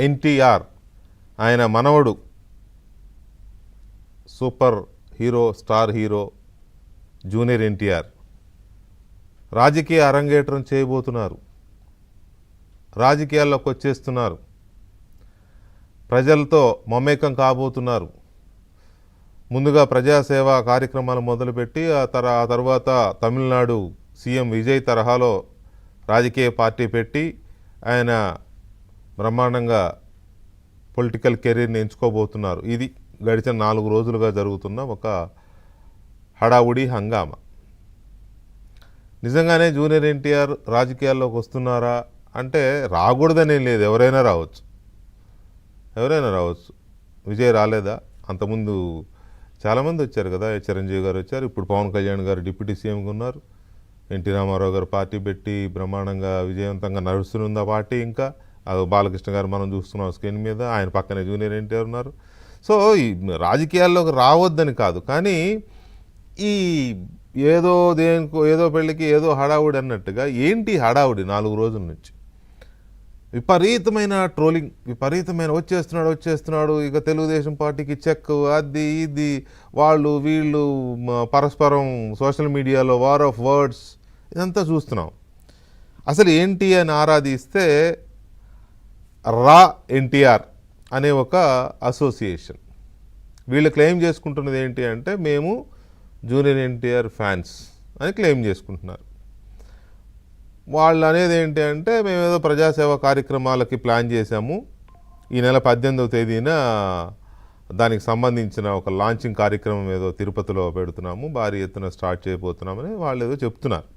ఎన్టీఆర్ ఆయన మనవడు super hero star hero junior NTR రాజకీయ అరంగేట్రం చేయబోతున్నారు. రాజకీయాల్లోకి వచ్చేస్తున్నారు. ప్రజలతో మమేకం కాబోతున్నారు. ముందుగా ప్రజాసేవా కార్యక్రమాలు మొదలుపెట్టి ఆ తర్వాత తమిళనాడు సీఎం విజయ్ తరహాలో రాజకీయ పార్టీ పెట్టి ఆయన బ్రహ్మాండంగా పొలిటికల్ కెరీర్ని ఎంచుకోబోతున్నారు. ఇది గడిచిన 4 రోజులుగా జరుగుతున్న ఒక హడావుడి హంగామా. నిజంగానే జూనియర్ ఎన్టీఆర్ రాజకీయాల్లోకి వస్తున్నారా అంటే రాకూడదనే లేదు, ఎవరైనా రావచ్చు. విజయ్ రాలేదా? అంతకుముందు చాలామంది వచ్చారు కదా, చిరంజీవి గారు వచ్చారు, ఇప్పుడు పవన్ కళ్యాణ్ గారు డిప్యూటీ సీఎంగా ఉన్నారు, ఎన్టీ రామారావు గారు పార్టీ పెట్టి బ్రహ్మాండంగా విజయవంతంగా నడుస్తున్న పార్టీ. ఇంకా బాలకృష్ణ గారు మనం చూస్తున్నాం స్క్రీన్ మీద, ఆయన పక్కనే జూనియర్ ఎన్టీఆర్ ఉన్నారు. సో ఈ రాజకీయాల్లోకి రావద్దని కాదు, కానీ ఈ ఏదో పెళ్ళికి ఏదో హడావుడి అన్నట్టుగా ఏంటి హడావుడి 4 రోజుల నుంచి విపరీతమైన ట్రోలింగ్, విపరీతమైన వచ్చేస్తున్నాడు ఇక తెలుగుదేశం పార్టీకి చెక్, అది ఇది, వాళ్ళు వీళ్ళు పరస్పరం సోషల్ మీడియాలో వార్ ఆఫ్ వర్డ్స్, ఇదంతా చూస్తున్నాం. అసలు ఏంటి అని ఆరాధిస్తే రా ఎన్టీఆర్ అనే ఒక అసోసియేషన్ వీళ్ళు క్లెయిమ్ చేసుకుంటున్నది ఏంటి అంటే మేము జూనియర్ ఎన్టీఆర్ ఫ్యాన్స్ అని క్లెయిమ్ చేసుకుంటున్నారు. వాళ్ళు అనేది ఏంటి అంటే మేము ఏదో ప్రజాసేవ కార్యక్రమాలకి ప్లాన్ చేశాము, ఈ నెల 18వ తేదీన దానికి సంబంధించిన ఒక లాంచింగ్ కార్యక్రమం ఏదో తిరుపతిలో పెడుతున్నాము, భారీ ఎత్తున స్టార్ట్ చేయబోతున్నామని వాళ్ళు ఏదో చెప్తున్నారు.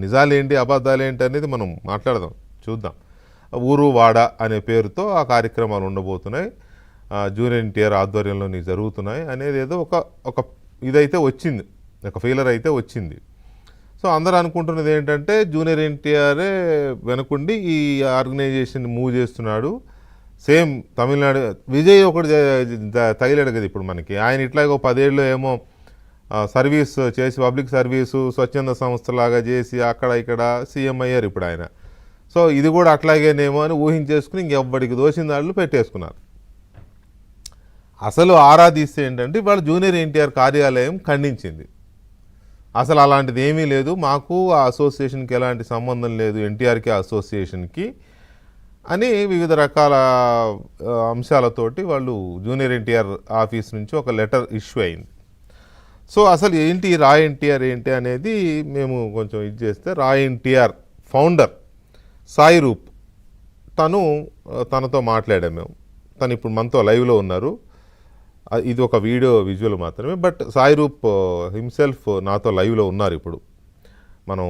నిజాలేంటి అబద్ధాలేంటి అనేది మనం మాట్లాడదాం, చూద్దాం. ఊరు వాడ అనే పేరుతో ఆ కార్యక్రమాలు ఉండబోతున్నాయి, జూనియర్ ఎన్టీఆర్ ఆధ్వర్యంలోని జరుగుతున్నాయి అనేది ఏదో ఒక ఇదైతే వచ్చింది, ఒక ఫీలర్ అయితే వచ్చింది. సో అందరూ అనుకుంటున్నది ఏంటంటే జూనియర్ ఎన్టీఆరే వెనకుండి ఈ ఆర్గనైజేషన్ మూవ్ చేస్తున్నాడు. సేమ్ తమిళనాడు విజయ్ ఒకటి తగిలాడు కదా ఇప్పుడు మనకి. ఆయన ఇట్లాగో 10 ఏళ్ళు ఏమో సర్వీస్ చేసి పబ్లిక్ సర్వీసు స్వచ్ఛంద సంస్థలాగా చేసి అక్కడ ఇక్కడ సీఎం అయ్యారు ఇప్పుడు ఆయన. సో ఇది కూడా అట్లాగేనేమో అని ఊహించేసుకుని ఇంకెవ్వడికి దోషిన దాడులు పెట్టేసుకున్నారు. అసలు ఆరాధిస్తే ఏంటంటే ఇవాళ జూనియర్ ఎన్టీఆర్ కార్యాలయం ఖండించింది. అసలు అలాంటిది ఏమీ లేదు, మాకు ఆ అసోసియేషన్కి ఎలాంటి సంబంధం లేదు, ఎన్టీఆర్కి అసోసియేషన్కి అని వివిధ రకాల అంశాలతోటి వాళ్ళు జూనియర్ ఎన్టీఆర్ ఆఫీస్ నుంచి ఒక లెటర్ ఇష్యూ అయింది. సో అసలు ఏంటి రా ఎన్టీఆర్ ఏంటి అనేది మేము కొంచెం ఇది చేస్తే, రా ఎన్టీఆర్ ఫౌండర్ సాయి రూప్ తనతో మాట్లాడాం మేము. తను ఇప్పుడు మనతో లైవ్లో ఉన్నారు. ఇది ఒక వీడియో విజువల్ మాత్రమే, బట్ సాయి రూప్ హిమ్సెల్ఫ్ నాతో లైవ్లో ఉన్నారు ఇప్పుడు. మనం